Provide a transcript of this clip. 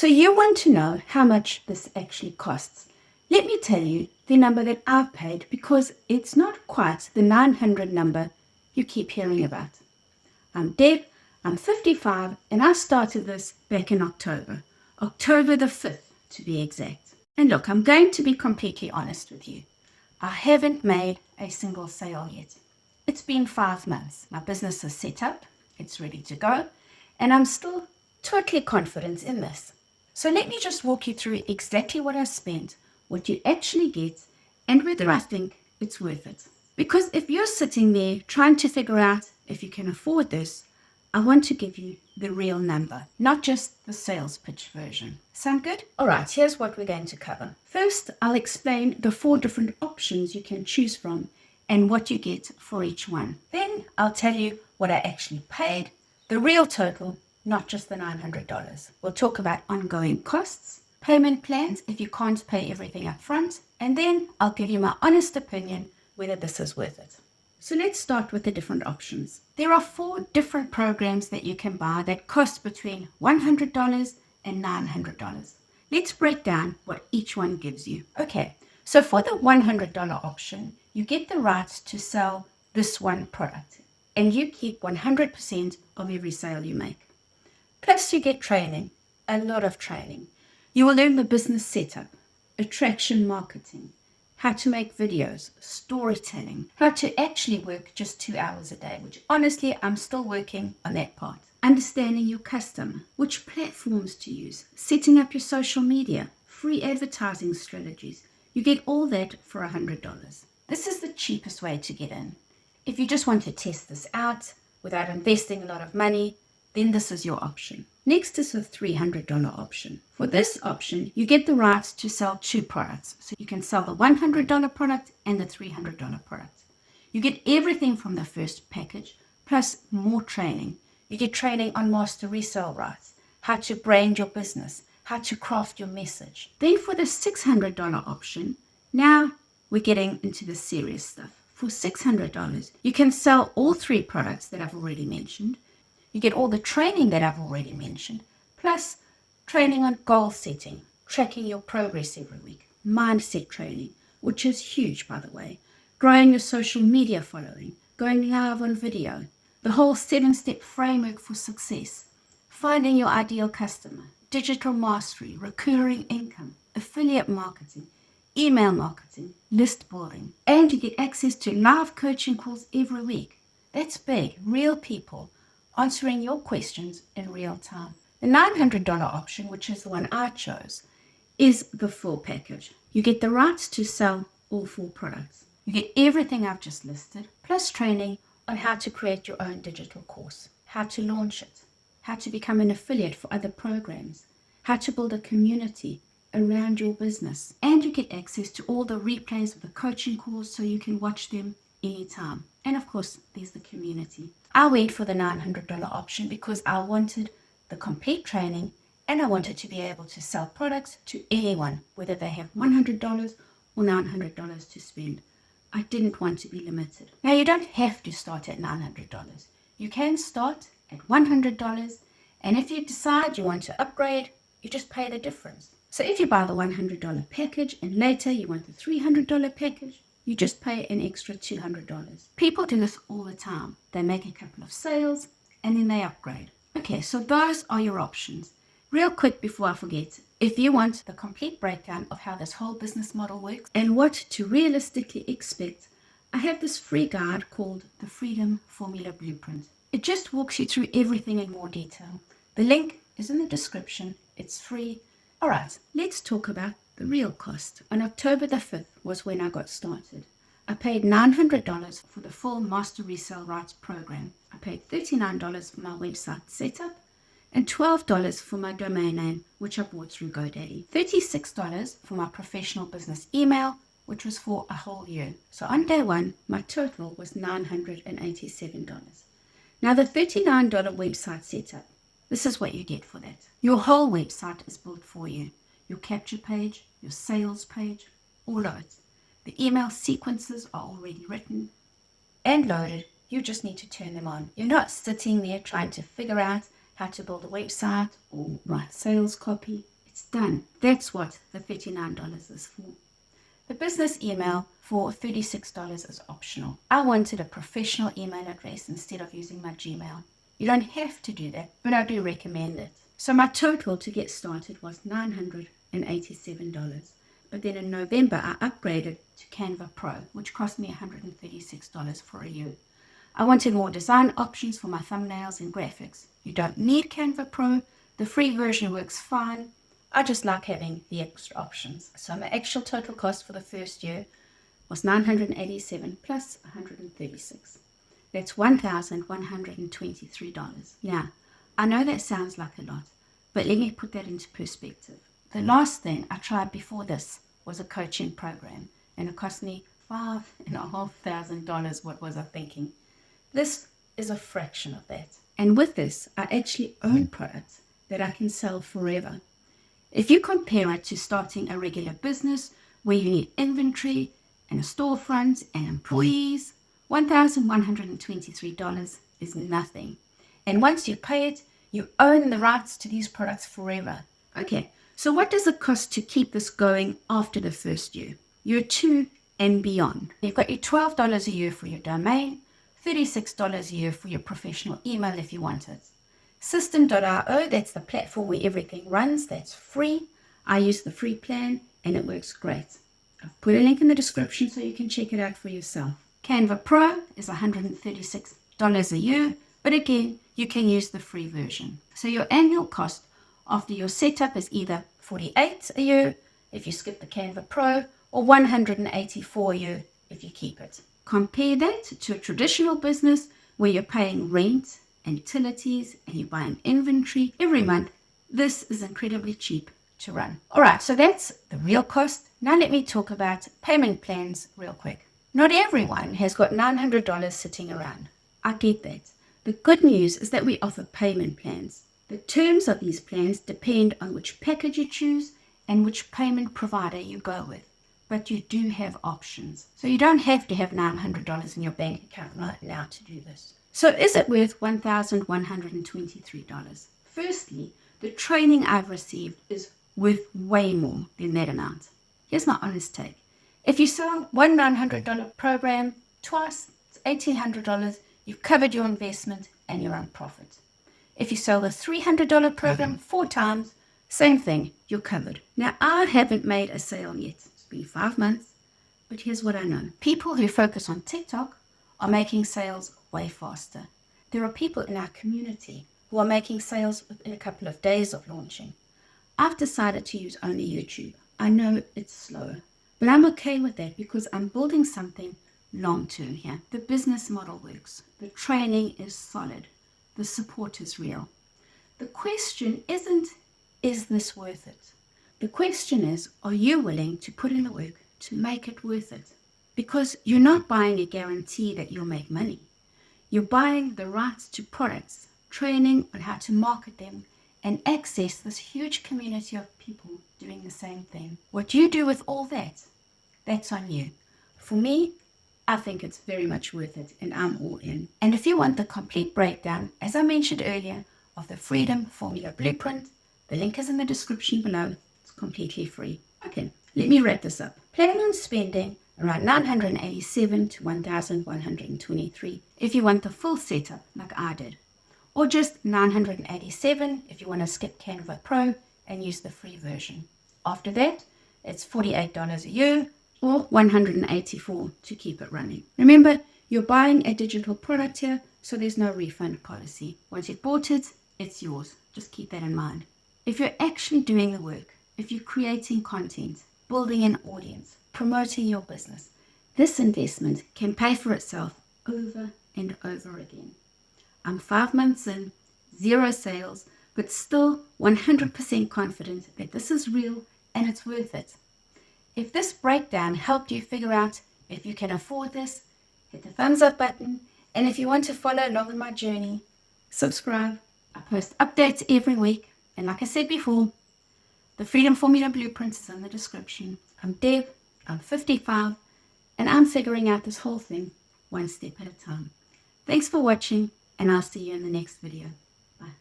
So you want to know how much this actually costs. Let me tell you the number that I've paid, because it's not quite the 900 number you keep hearing about. I'm Deb, I'm 55, and I started this back in October the 5th to be exact. And look, I'm going to be completely honest with you. I haven't made a single sale yet. It's been 5 months. My business is set up, it's ready to go, and I'm still totally confident in this. So let me just walk you through exactly what I spent, what you actually get, and whether I think it's worth it. Because if you're sitting there trying to figure out if you can afford this, I want to give you the real number, not just the sales pitch version. Sound good? All right, here's what we're going to cover. First, I'll explain the 4 different options you can choose from and what you get for each one. Then I'll tell you what I actually paid, the real total, not just the $900. We'll talk about ongoing costs, payment plans if you can't pay everything up front, and then I'll give you my honest opinion whether this is worth it. So let's start with the different options. There are 4 different programs that you can buy that cost between $100 and $900. Let's break down what each one gives you. Okay, so for the $100 option, you get the rights to sell this one product, and you keep 100% of every sale you make. Plus you get training, a lot of training. You will learn the business setup, attraction marketing, how to make videos, storytelling, how to actually work just 2 hours a day, which honestly, I'm still working on that part. Understanding your customer, which platforms to use, setting up your social media, free advertising strategies. You get all that for $100. This is the cheapest way to get in. If you just want to test this out without investing a lot of money, then this is your option. Next is the $300 option. For this option, you get the rights to sell 2 products. So you can sell the $100 product and the $300 product. You get everything from the first package, plus more training. You get training on Master Resell Rights, how to brand your business, how to craft your message. Then for the $600 option, now we're getting into the serious stuff. For $600, you can sell all 3 products that I've already mentioned. You get all the training that I've already mentioned, plus training on goal setting, tracking your progress every week, mindset training, which is huge, by the way, growing your social media following, going live on video, the whole 7-step framework for success, finding your ideal customer, digital mastery, recurring income, affiliate marketing, email marketing, list building, and you get access to live coaching calls every week. That's big, real people answering your questions in real time. The $900 option, which is the one I chose, is the full package. You get the rights to sell all 4 products. You get everything I've just listed, plus training on how to create your own digital course, how to launch it, how to become an affiliate for other programs, how to build a community around your business, and you get access to all the replays of the coaching calls so you can watch them anytime. And of course, there's the community. I went for the $900 option because I wanted the complete training and I wanted to be able to sell products to anyone, whether they have $100 or $900 to spend. I didn't want to be limited. Now, you don't have to start at $900. You can start at $100, and if you decide you want to upgrade, you just pay the difference. So if you buy the $100 package and later you want the $300 package, you just pay an extra $200. People do this all the time. They make a couple of sales and then they upgrade. Okay, so those are your options. Real quick before I forget, if you want the complete breakdown of how this whole business model works and what to realistically expect, I have this free guide called the Freedom Formula Blueprint. It just walks you through everything in more detail. The link is in the description. It's free. All right, let's talk about the real cost. On October the 5th was when I got started. I paid $900 for the full Master Resell Rights program. I paid $39 for my website setup and $12 for my domain name, which I bought through GoDaddy. $36 for my professional business email, which was for a whole year. So on day 1, my total was $987. Now the $39 website setup, this is what you get for that. Your whole website is built for you. Your capture page, your sales page, all of it. The email sequences are already written and loaded. You just need to turn them on. You're not sitting there trying to figure out how to build a website or write sales copy. done. That's what the $39 is for. The business email for $36 is optional. I wanted a professional email address instead of using my Gmail. You don't have to do that, but I do recommend it. So my total to get started was $987. But then in November, I upgraded to Canva Pro, which cost me $136 for a year. I wanted more design options for my thumbnails and graphics. You don't need Canva Pro. The free version works fine. I just like having the extra options. So my actual total cost for the first year was $987 plus $136. That's $1,123. Now, I know that sounds like a lot, but let me put that into perspective. The last thing I tried before this was a coaching program, and it cost me $5,500. What was I thinking? This is a fraction of that. And with this, I actually own products that I can sell forever. If you compare it to starting a regular business where you need inventory and a storefront and employees, $1,123 is nothing. And once you pay it, you own the rights to these products forever. Okay, so what does it cost to keep this going after the first year? Year 2 and beyond. You've got your $12 a year for your domain, $36 a year for your professional email if you want it. System.io, that's the platform where everything runs, that's free. I use the free plan and it works great. I've put a link in the description so you can check it out for yourself. Canva Pro is $136 a year, but again, you can use the free version. So your annual cost after your setup is either $48 a year if you skip the Canva Pro, or $184 a year if you keep it. Compare that to a traditional business where you're paying rent and utilities and you're buying inventory every month. This is incredibly cheap to run. All right, so that's the real cost. Now let me talk about payment plans real quick. Not everyone has got $900 sitting around. I get that. The good news is that we offer payment plans. The terms of these plans depend on which package you choose and which payment provider you go with. But you do have options. So you don't have to have $900 in your bank account right now to do this. So is it worth $1,123? Firstly, the training I've received is worth way more than that amount. Here's my honest take. If you sell one $900 program twice, it's $1,800. You've covered your investment and you're on profit. If you sell the $300 program 4 times, same thing, you're covered. Now, I haven't made a sale yet. It's been 5 months, but here's what I know. People who focus on TikTok are making sales way faster. There are people in our community who are making sales within a couple of days of launching. I've decided to use only YouTube. I know it's slower, but I'm okay with that because I'm building something long-term here. The business model works. The training is solid. The support is real. The question isn't, is this worth it? The question is, are you willing to put in the work to make it worth it? Because you're not buying a guarantee that you'll make money. You're buying the rights to products, training on how to market them, and access this huge community of people doing the same thing. What you do with all that, that's on you. For me, I think it's very much worth it, and I'm all in. And if you want the complete breakdown, as I mentioned earlier, of the Freedom Formula Blueprint, the link is in the description below. It's completely free. Okay, let me wrap this up. Plan on spending around $987 to $1,123 if you want the full setup like I did, or just $987 if you want to skip Canva Pro and use the free version. After that, it's $48 a year or $184 to keep it running. Remember, you're buying a digital product here, so there's no refund policy. Once you've bought it, it's yours. Just keep that in mind. If you're actually doing the work, if you're creating content, building an audience, promoting your business, this investment can pay for itself over and over again. I'm 5 months in, 0 sales, but still 100% confident that this is real and it's worth it. If this breakdown helped you figure out if you can afford this, hit the thumbs up button. And if you want to follow along on my journey, subscribe. I post updates every week. And like I said before, the Freedom Formula Blueprint is in the description. I'm Deb, I'm 55, and I'm figuring out this whole thing one step at a time. Thanks for watching, and I'll see you in the next video. Bye.